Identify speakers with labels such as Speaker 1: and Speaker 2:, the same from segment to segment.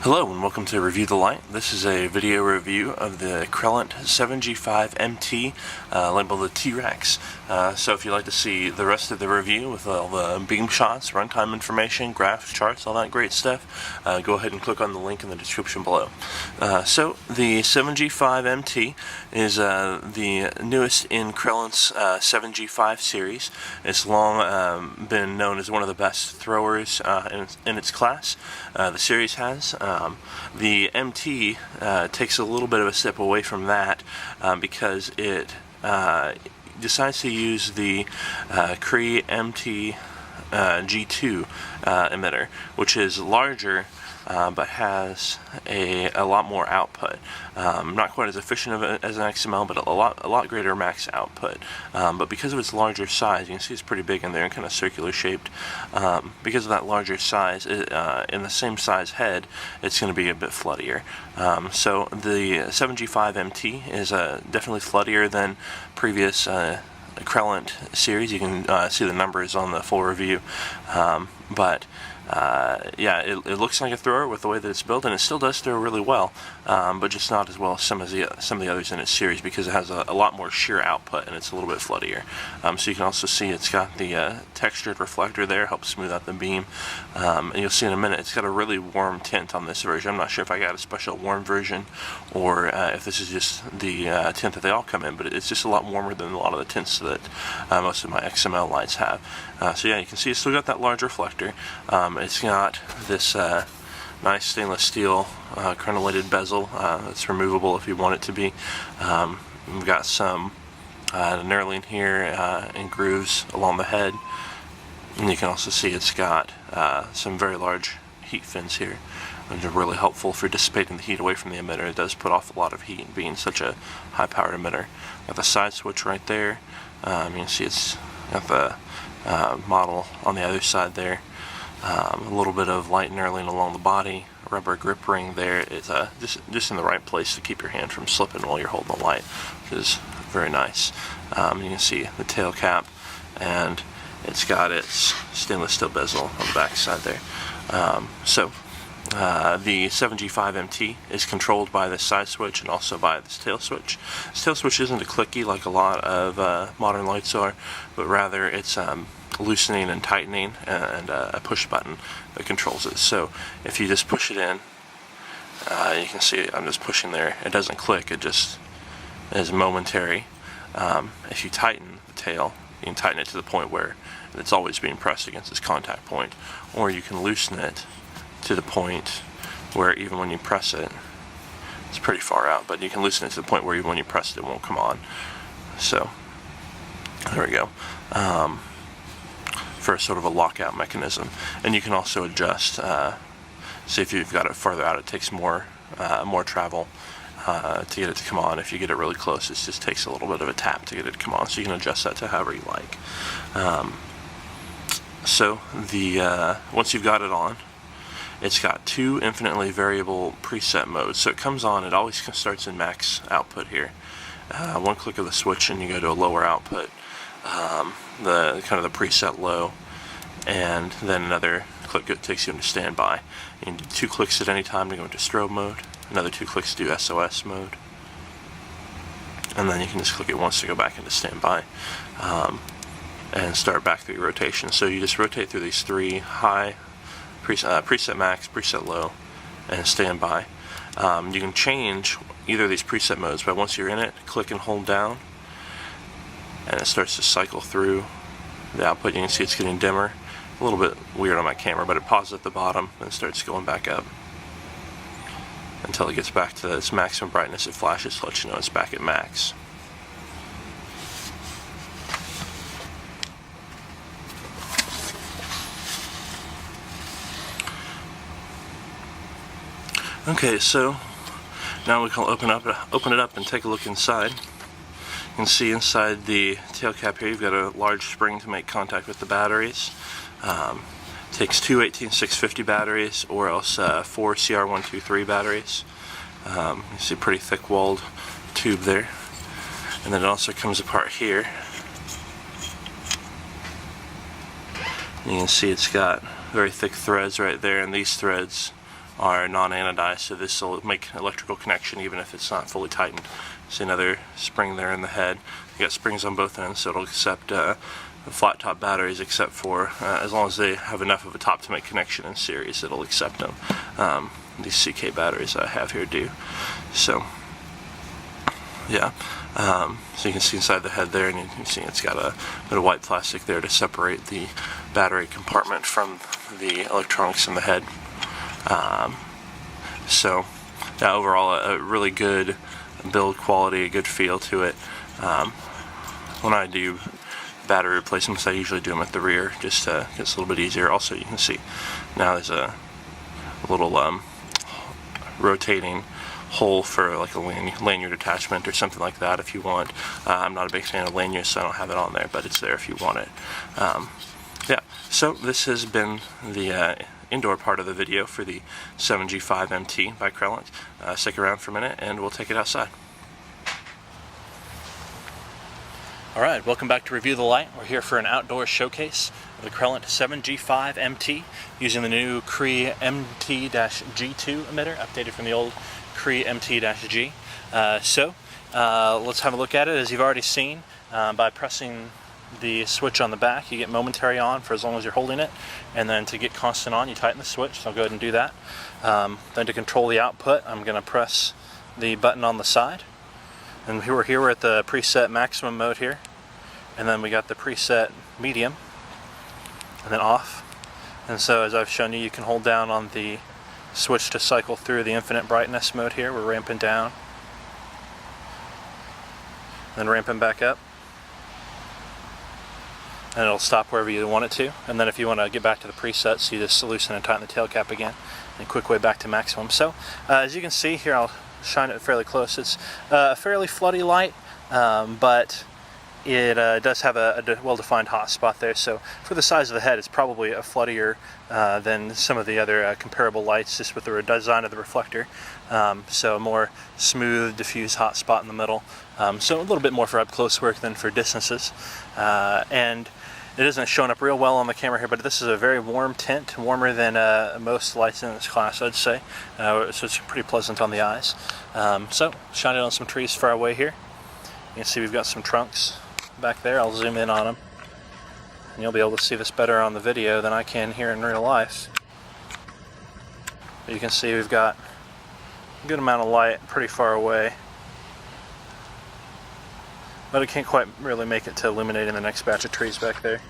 Speaker 1: Hello and welcome to Review the Light. This is a video review of the Crelant 7G5 MT labeled the T-Rex. So if you'd like to see the rest of the review with all the beam shots, runtime information, graphs, charts, all that great stuff, go ahead and click on the link in the description below. So the 7G5 MT is the newest in Crelant's 7G5 series. It's long been known as one of the best throwers in its class. The series has. The MT takes a little bit of a step away from that because it decides to use the Crelant G2 emitter, which is larger but has a lot more output. Not quite as efficient as an XML, but a lot greater max output. But because of its larger size, you can see it's pretty big in there and kind of circular shaped. Because of that larger size, in the same size head, it's going to be a bit floodier. So the 7G5 MT is definitely floodier than previous Crelant series. You can see the numbers on the full review, yeah, it looks like a thrower with the way that it's built, and it still does throw really well, but just not as well as some of the others in its series because it has a lot more shear output and it's a little bit floodier. So you can also see it's got the textured reflector there, helps smooth out the beam, and you'll see in a minute it's got a really warm tint on this version. I'm not sure if I got a special warm version or if this is just the tint that they all come in, but it's just a lot warmer than a lot of the tints that most of my XML lights have. So yeah, you can see it's still got that large reflector. It's got this nice stainless steel crenellated bezel. It's removable if you want it to be. We've got some knurling here and grooves along the head. And you can also see it's got some very large heat fins here, which are really helpful for dissipating the heat away from the emitter. It does put off a lot of heat being such a high-powered emitter. Got the side switch right there. You can see it's got the model on the other side there. A little bit of light knurling along the body, rubber grip ring there. It's just in the right place to keep your hand from slipping while you're holding the light, which is very nice. You can see the tail cap, and it's got its stainless steel bezel on the back side there. The 7G5 MT is controlled by this side switch and also by this tail switch. This tail switch isn't a clicky like a lot of modern lights are, but rather it's loosening and tightening and a push button that controls it. So if you just push it in, you can see I'm just pushing there. It doesn't click, it just is momentary. If you tighten the tail, you can tighten it to the point where it's always being pressed against this contact point, or you can loosen it to the point where even when you press it, it's pretty far out, but you can loosen it to the point where even when you press it, it won't come on. So there we go. For sort of a lockout mechanism. And you can also adjust, see if you've got it farther out, it takes more travel to get it to come on. If you get it really close, it just takes a little bit of a tap to get it to come on, so you can adjust that to however you like. So once you've got it on, it's got two infinitely variable preset modes. So it comes on, it always starts in max output here. One click of the switch and you go to a lower output, the kind of the preset low, and then another click takes you into standby. You can do 2 clicks at any time to go into strobe mode, another 2 clicks to do SOS mode, and then you can just click it once to go back into standby and start back through your rotation. So you just rotate through these 3 high, preset max, preset low, and standby. You can change either of these preset modes, but once you're in it, click and hold down, and it starts to cycle through the output. You can see it's getting dimmer. A little bit weird on my camera, but it pauses at the bottom and starts going back up until it gets back to its maximum brightness. It flashes to let you know it's back at max. Okay, so now we can open it up and take a look inside. You can see inside the tail cap here you've got a large spring to make contact with the batteries. Takes 2 18650 batteries or else 4 CR123 batteries. You see a pretty thick walled tube there. And then it also comes apart here. You can see it's got very thick threads right there, and these threads are non-anodized, so this will make electrical connection even if it's not fully tightened. See another spring there in the head. You got springs on both ends, so it'll accept flat top batteries, except for as long as they have enough of a top to make connection in series, it'll accept them. These CK batteries I have here do. So yeah, so you can see inside the head there, and you can see it's got a bit of white plastic there to separate the battery compartment from the electronics in the head. So yeah, overall a really good build quality, a good feel to it. When I do battery replacements, I usually do them at the rear, just it's a little bit easier. Also, you can see now there's a little rotating hole for like a lanyard attachment or something like that if you want. I'm not a big fan of lanyards, so I don't have it on there, but it's there if you want it. Yeah, so this has been the indoor part of the video for the 7G5 MT by Crelant. Stick around for a minute and we'll take it outside. Alright, welcome back to Review the Light. We're here for an outdoor showcase of the Crelant 7G5 MT using the new Cree MT-G2 emitter, updated from the old Cree MT-G. Let's have a look at it. As you've already seen, by pressing the switch on the back, you get momentary on for as long as you're holding it, and then to get constant on, you tighten the switch. So I'll go ahead and do that. Then to control the output, I'm going to press the button on the side. And we're at the preset maximum mode here, and then we got the preset medium, and then off. And so as I've shown you, you can hold down on the switch to cycle through the infinite brightness mode here. We're ramping down, then ramping back up, and it'll stop wherever you want it to. And then if you want to get back to the presets, you just loosen and tighten the tail cap again, and quick way back to maximum. So as you can see here, I'll shine it fairly close. It's a fairly floody light, but it does have a well-defined hot spot there. So for the size of the head, it's probably a floodier than some of the other comparable lights, just with the design of the reflector. So a more smooth, diffuse hot spot in the middle. So a little bit more for up-close work than for distances. And it isn't showing up real well on the camera here, but this is a very warm tint, warmer than most lights in this class, I'd say. So it's pretty pleasant on the eyes. So shine it on some trees far away here. You can see we've got some trunks back there. I'll zoom in on them, and you'll be able to see this better on the video than I can here in real life. But you can see we've got a good amount of light pretty far away, but it can't quite really make it to illuminating the next batch of trees back there.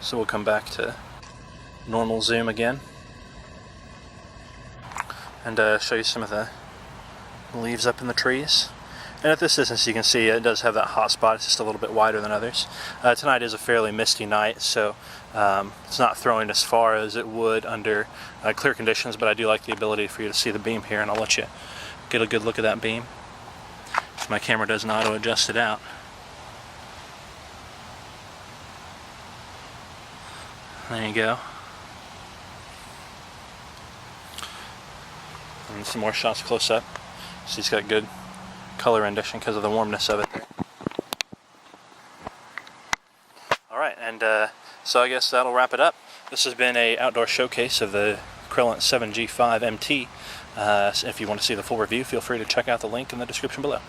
Speaker 1: So we'll come back to normal zoom again and show you some of the leaves up in the trees. And at this distance you can see it does have that hot spot. It's just a little bit wider than others. Tonight is a fairly misty night, so it's not throwing as far as it would under clear conditions, but I do like the ability for you to see the beam here, and I'll let you get a good look at that beam. My camera doesn't auto adjust it out. There you go. And some more shots close up. So it's got good color rendition because of the warmness of it there. Alright, and so I guess that'll wrap it up. This has been an outdoor showcase of the Crelant 7G5 MT. If you want to see the full review, feel free to check out the link in the description below.